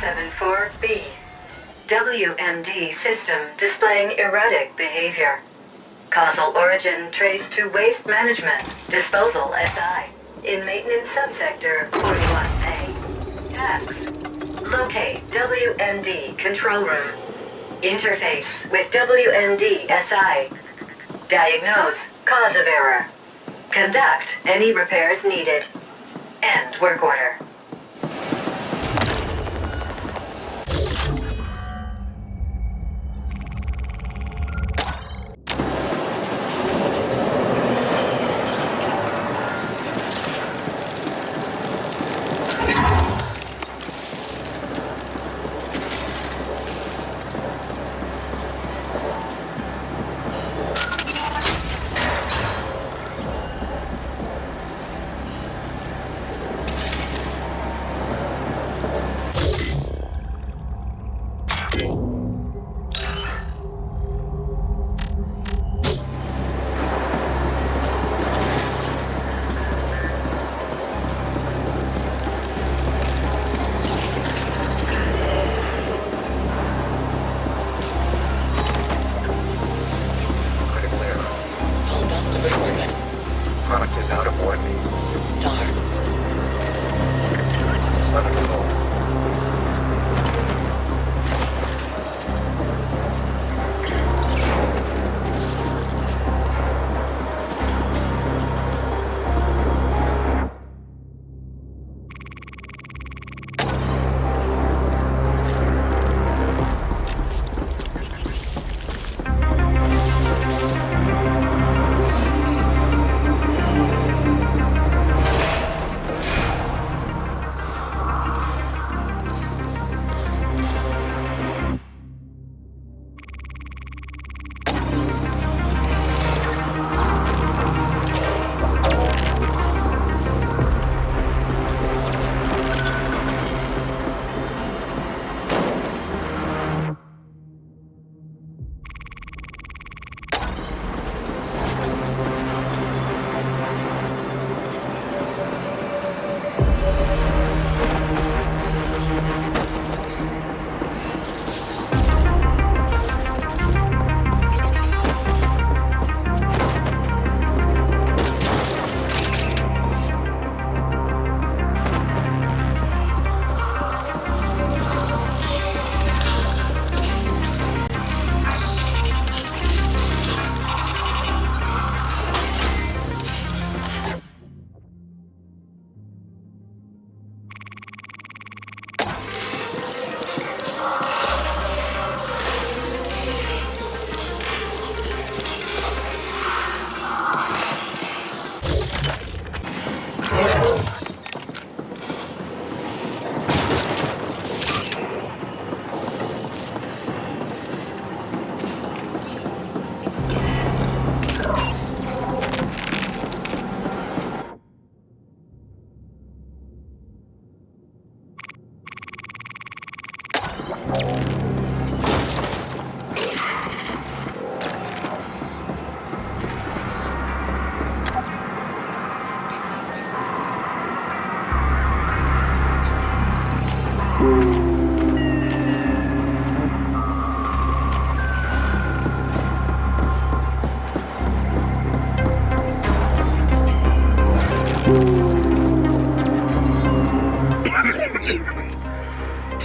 174B. WMD system displaying erratic behavior. Causal origin traced to waste management, disposal SI, in maintenance subsector 41A. Tasks. Locate WMD control room. Interface with WMD SI. Diagnose cause of error. Conduct any repairs needed. End work order.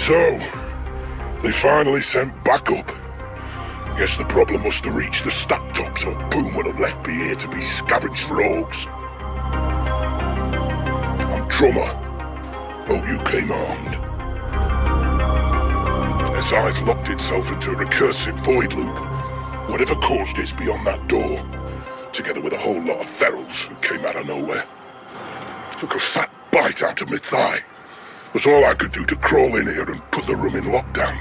So, they finally sent backup. Guess the problem must have reached the stack tops, or Boom would have left me here to be scavenged for orcs. I'm Drummer. Hope you came armed. SI's locked itself into a recursive void loop. Whatever caused it's beyond that door, together with a whole lot of ferals who came out of nowhere. Took a fat bite out of my thigh. Was all I could do to crawl in here and put the room in lockdown.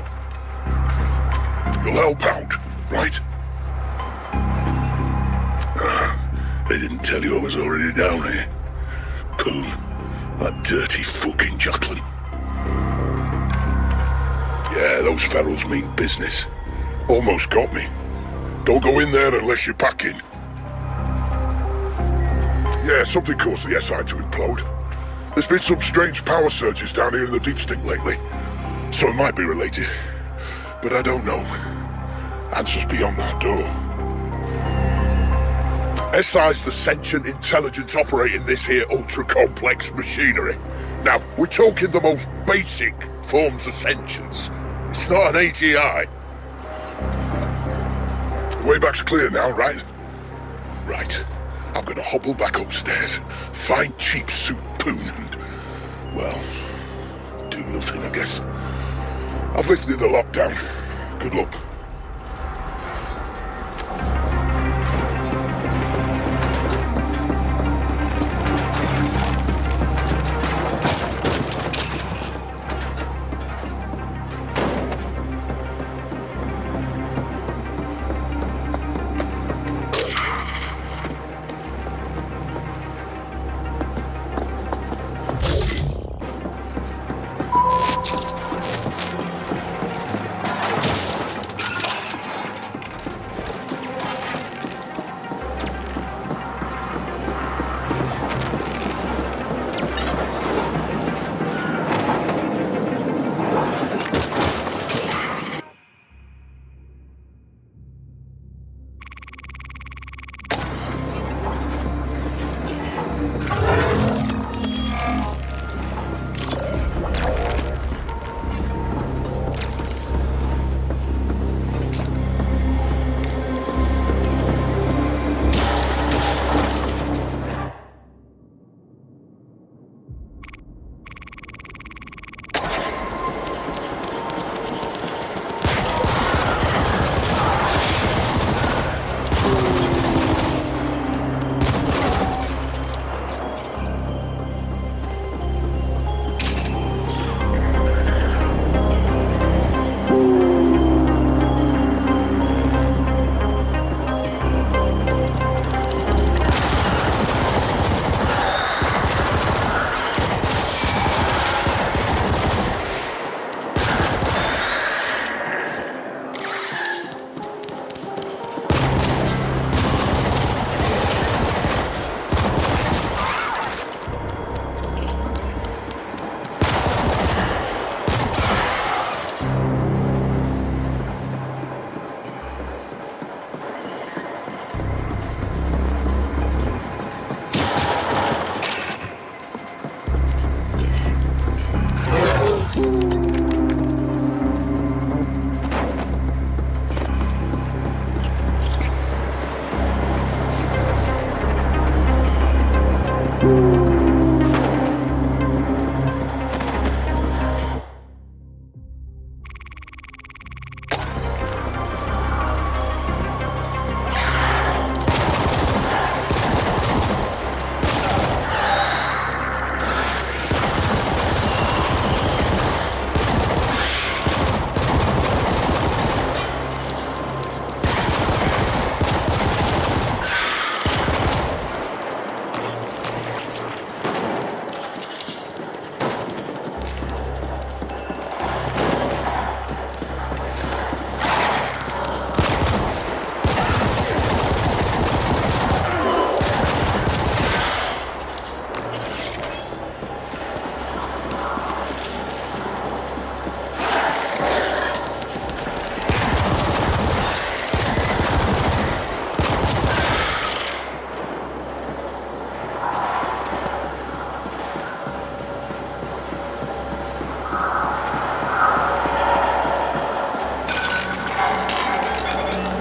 You'll help out, right? They didn't tell you I was already down here. Cool. That dirty fucking Jacqueline. Yeah, those ferals mean business. Almost got me. Don't go in there unless you're packing. Yeah, something caused the SI to implode. There's been some strange power surges down here in the Deep Stink lately. So it might be related, but I don't know. Answers beyond that door. SI's the sentient intelligence operating this here ultra-complex machinery. Now, we're talking the most basic forms of sentience. It's not an AGI. The way back's clear now, right? Right. I'm gonna hobble back upstairs, find cheap soup Poon and, well, do nothing, I guess. I've lifted the lockdown. Good luck.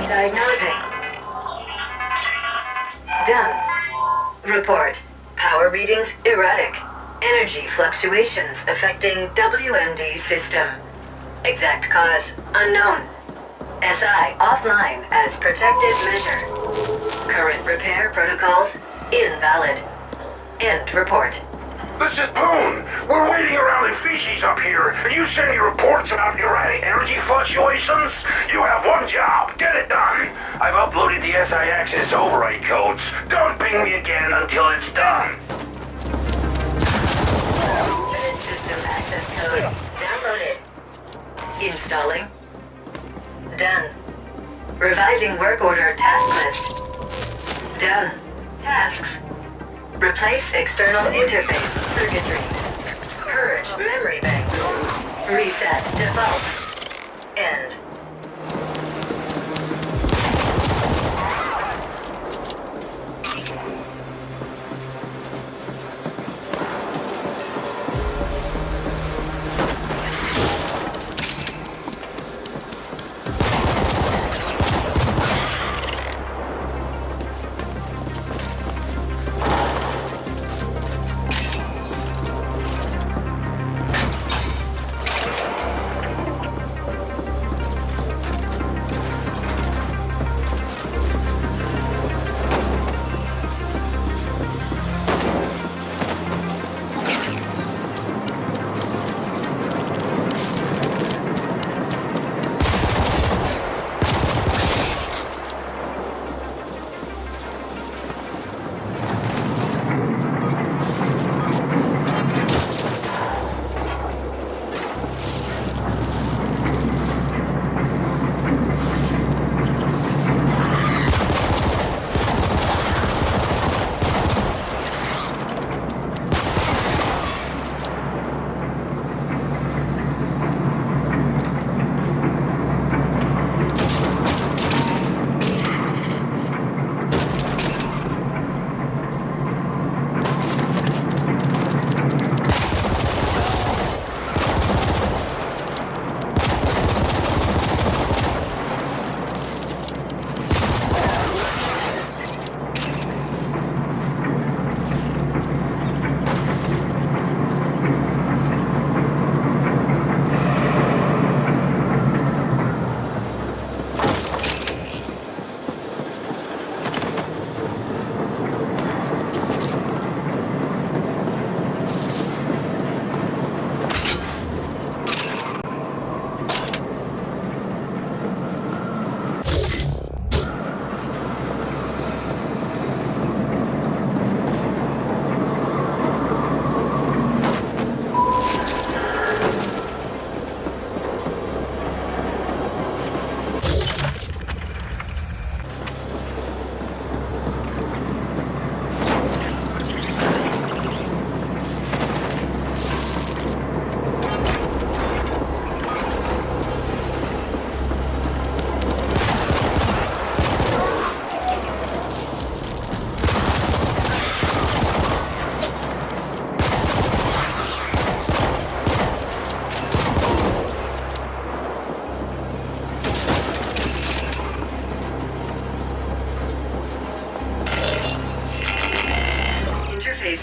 Diagnosing. Done. Report. Power readings erratic. Energy fluctuations affecting WMD system. Exact cause unknown. SI offline as protected measure. Current repair protocols invalid. End report. This is Poon. We're waiting around in feces up here, and you send me reports about erratic energy fluctuations? You have one job. Get it done. I've uploaded the SI access override codes. Don't ping me again until it's done. System access code downloaded. Installing. Done. Revising work order task list. Done. Tasks. Replace external interface circuitry. Purge memory bank. Reset default. End.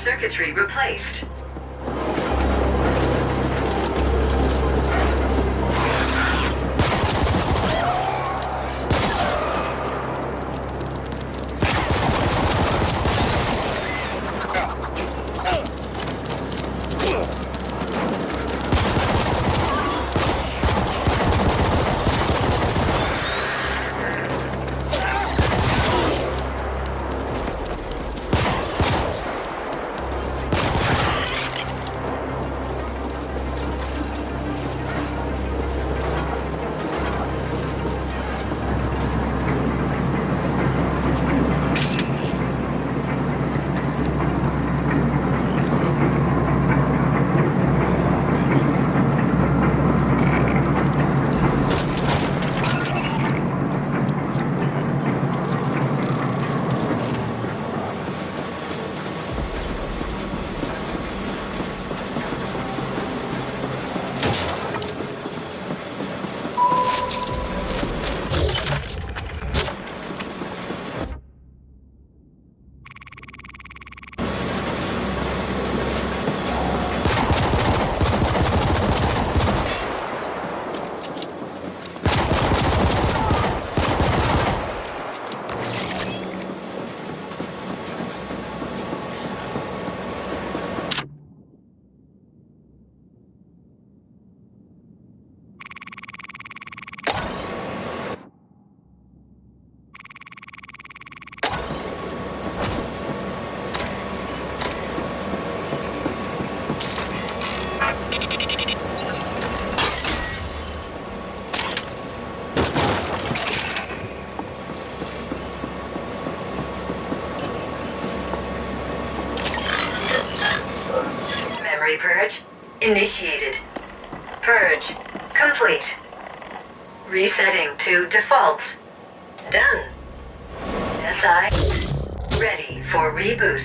Circuitry replaced. Memory purge initiated. Purge complete. Resetting to default. Done. SI ready for reboot.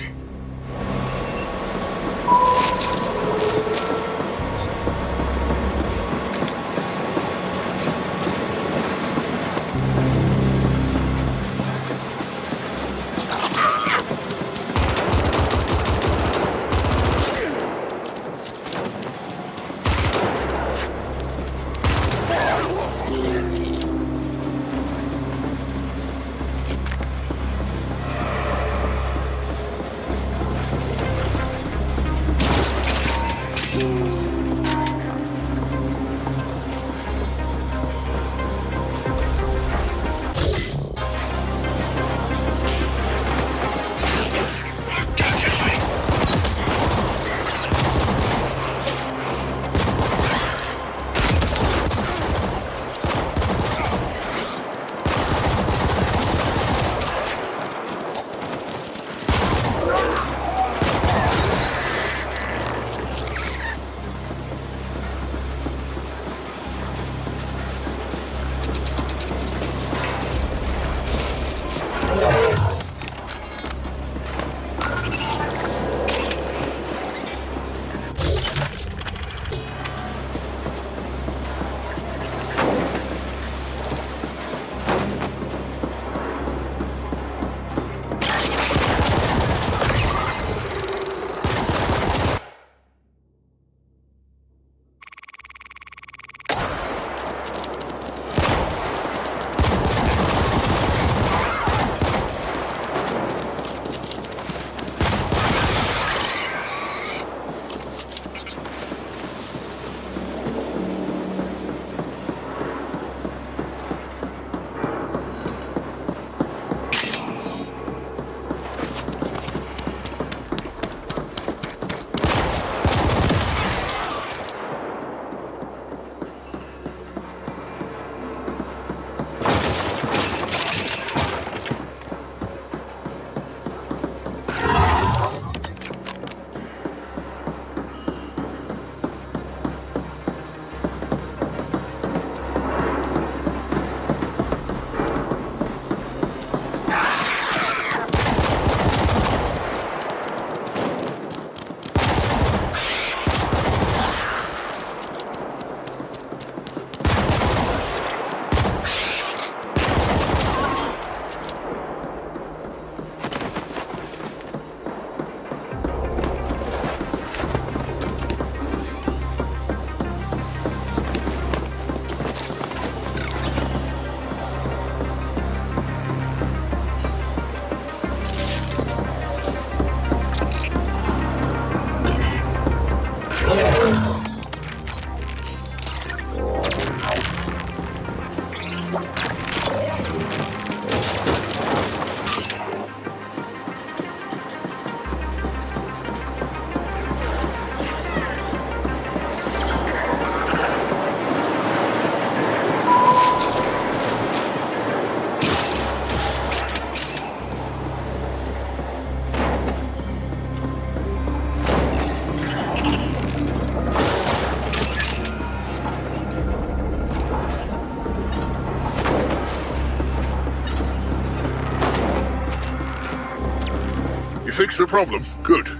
Fix the problem? Good.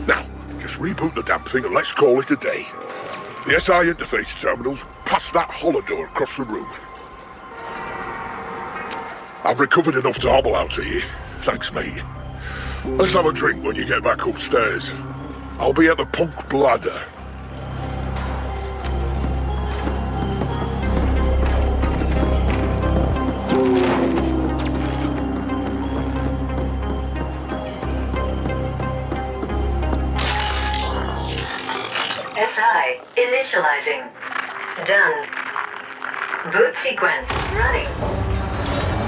Now, just reboot the damn thing and let's call it a day. The SI interface terminal's past that holodoor across the room. I've recovered enough to hobble out of here. Thanks, mate. Let's have a drink when you get back upstairs. I'll be at the Punk Bladder. SI initializing. Done. Boot sequence running.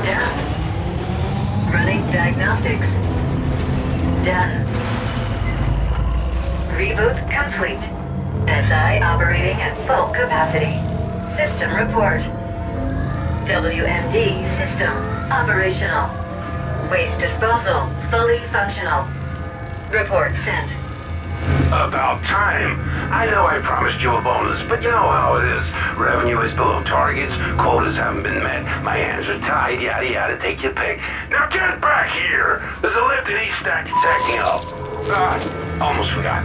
Done. Running diagnostics. Done. Reboot complete. SI operating at full capacity. System report. WMD system operational. Waste disposal fully functional. Report sent. About time. I know I promised you a bonus, but you know how it is. Revenue is below targets, quotas haven't been met, my hands are tied, yada yada, take your pick. Now get back here! There's a lift in East Stack that's acting up. Almost forgot.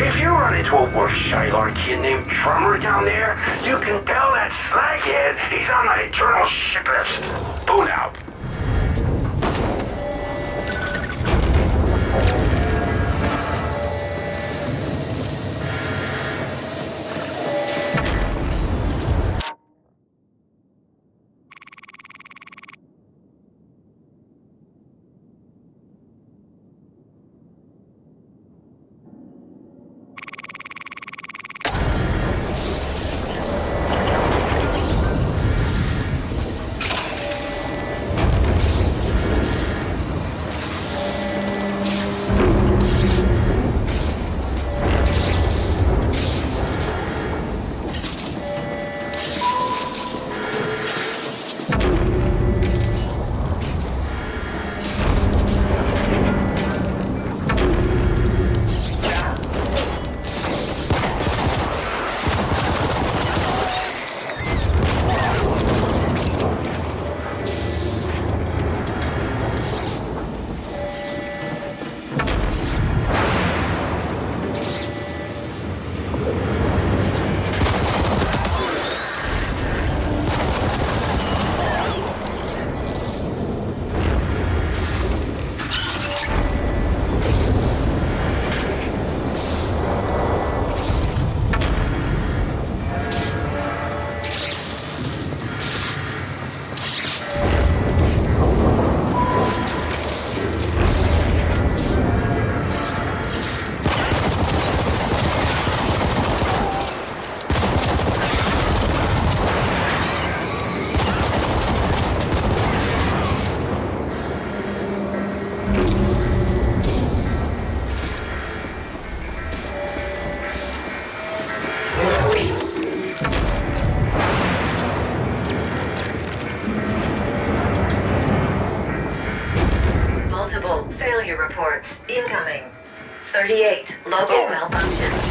If you run into a work-shylar kid named Drummer down there, you can tell that slackhead he's on the eternal shit list. Boon out. Failure reports incoming. 38 local malfunctions.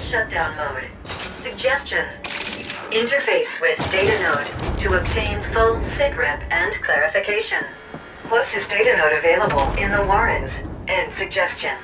Shutdown mode. Suggestion. Interface with data node to obtain full sitrep and clarification. Closest data node available in the Warrens. End suggestion.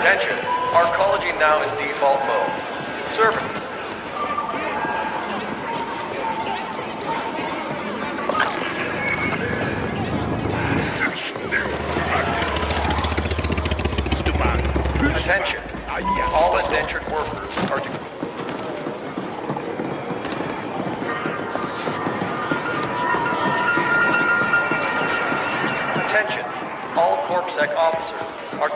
Attention, arcology now in default mode. Service. Attention, all indentured workers are to... Attention, all CorpSec officers are...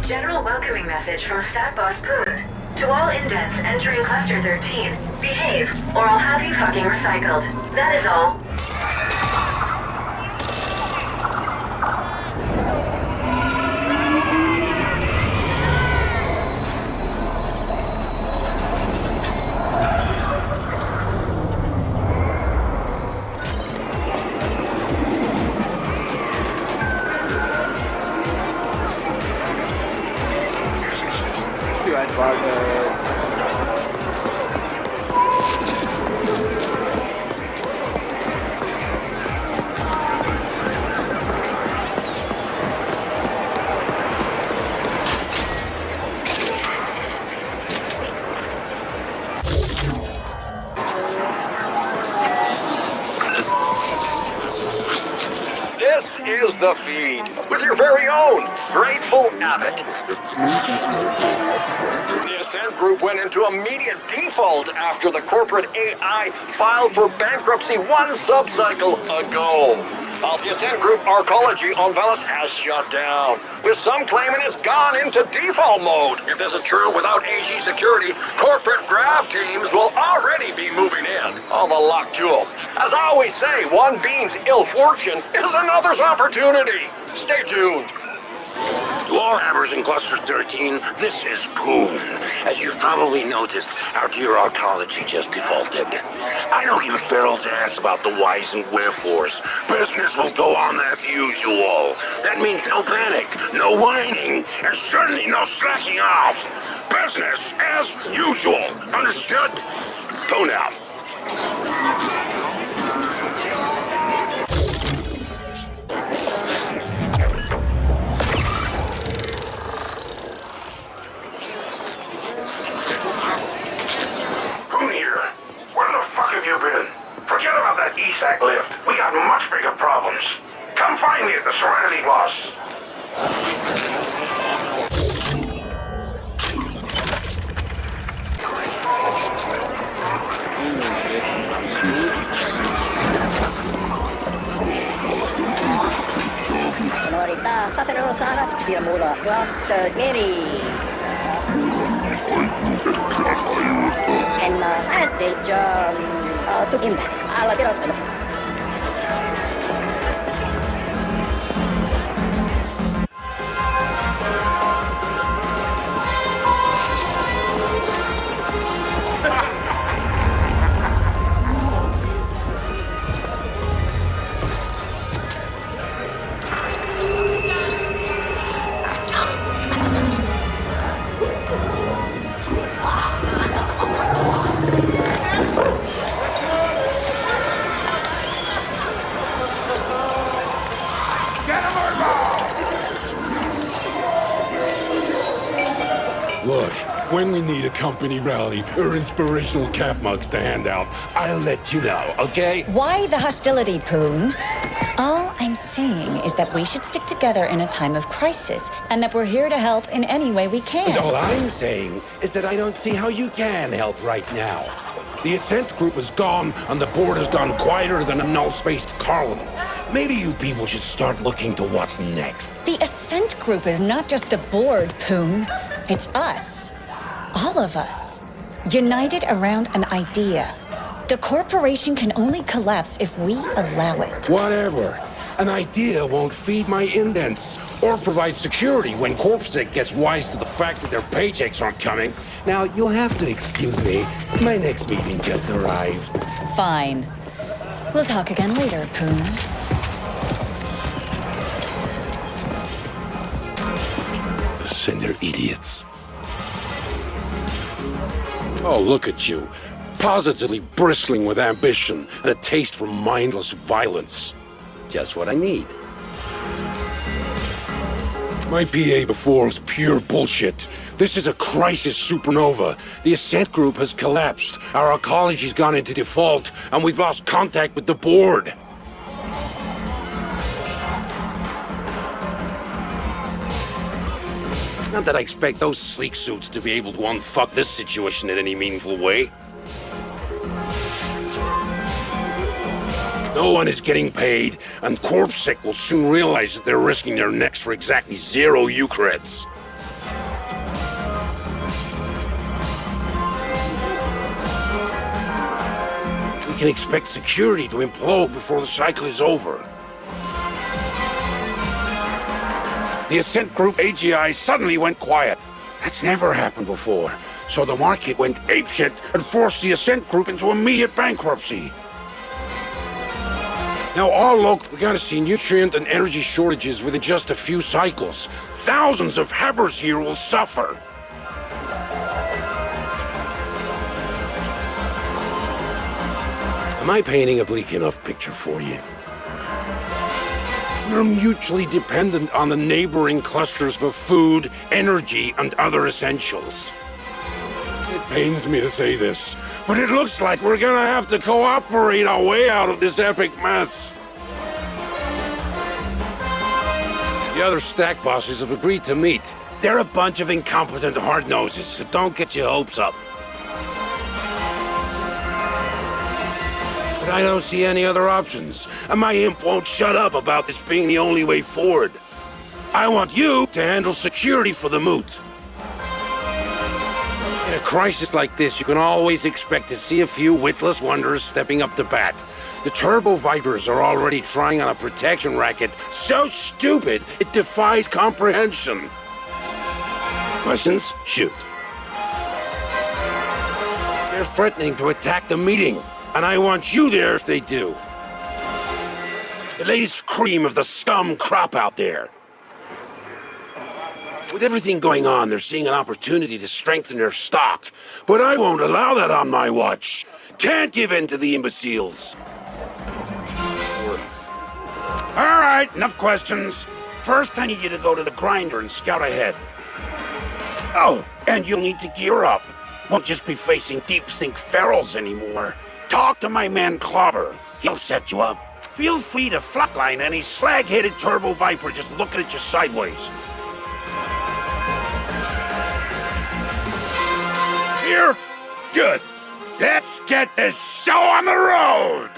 General welcoming message from Stat Boss Poon. To all indents entering Cluster 13, behave, or I'll have you fucking recycled. That is all. This is the feed with your very own Grateful Abbott. The Ascent Group went into immediate default after the corporate AI filed for bankruptcy one subcycle ago. The Ascent Group arcology on Velis has shut down, with some claiming it's gone into default mode. If this is true, without AG security, corporate grab teams will already be moving in. All the luck to 'em. As I always say, one being's ill fortune is another's opportunity. Stay tuned. To all hammers in Cluster 13, this is Poon. As you've probably noticed, our dear arcology just defaulted. I don't give a feral's ass about the whys and wherefores. Business will go on as usual. That means no panic, no whining, and certainly no slacking off. Business as usual. Understood? Go now. Forget about that ESAC lift. We got much bigger problems. Come find me at the Serenity Boss. Sonorità, fatelo Sara, firmula, Gloucester, Mary. Emma, atteggia, subimba, alla dirotto. Look, when we need a company rally or inspirational calf mugs to hand out, I'll let you know, okay? Why the hostility, Poon? All I'm saying is that we should stick together in a time of crisis, and that we're here to help in any way we can. And all I'm saying is that I don't see how you can help right now. The Ascent Group is gone, and the board has gone quieter than a null-spaced column. Maybe you people should start looking to what's next. The Ascent Group is not just the board, Poon. It's us. All of us. United around an idea. The corporation can only collapse if we allow it. Whatever. An idea won't feed my indents or provide security when CorpSec gets wise to the fact that their paychecks aren't coming. Now, you'll have to excuse me. My next meeting just arrived. Fine. We'll talk again later, Poon. Send their idiots. Oh, look at you. positively bristling with ambition and a taste for mindless violence. Just what I need. My PA before was pure bullshit. This is a crisis supernova. The Ascent group has collapsed. Our ecology's gone into default, and we've lost contact with the board. Not that I expect those sleek suits to be able to unfuck this situation in any meaningful way. No one is getting paid, and CorpSec will soon realize that they're risking their necks for exactly 0 Eucreds. We can expect security to implode before the cycle is over. The Ascent Group AGI suddenly went quiet. That's never happened before. So the market went apeshit and forced the Ascent Group into immediate bankruptcy. Now all look, we're gonna see nutrient and energy shortages within just a few cycles. Thousands of habbers here will suffer. Am I painting a bleak enough picture for you? We're mutually dependent on the neighboring clusters for food, energy, and other essentials. It pains me to say this, but it looks like we're gonna have to cooperate our way out of this epic mess. The other stack bosses have agreed to meet. They're a bunch of incompetent hard-noses, so don't get your hopes up. But I don't see any other options, and my imp won't shut up about this being the only way forward. I want you to handle security for the moot. In a crisis like this, you can always expect to see a few witless wonders stepping up to bat. The Turbo Vipers are already trying on a protection racket so stupid it defies comprehension. Questions? Shoot. They're threatening to attack the meeting, and I want you there if they do. The latest cream of the scum crop out there. With everything going on, they're seeing an opportunity to strengthen their stock. But I won't allow that on my watch. Can't give in to the imbeciles. Words. All right, enough questions. First, I need you to go to the grinder and scout ahead. Oh, and you'll need to gear up. Won't just be facing deep stink ferals anymore. Talk to my man Clobber. He'll set you up. Feel free to flatline any slag-headed Turbo Viper just looking at you sideways. Here? Good. Let's get this show on the road!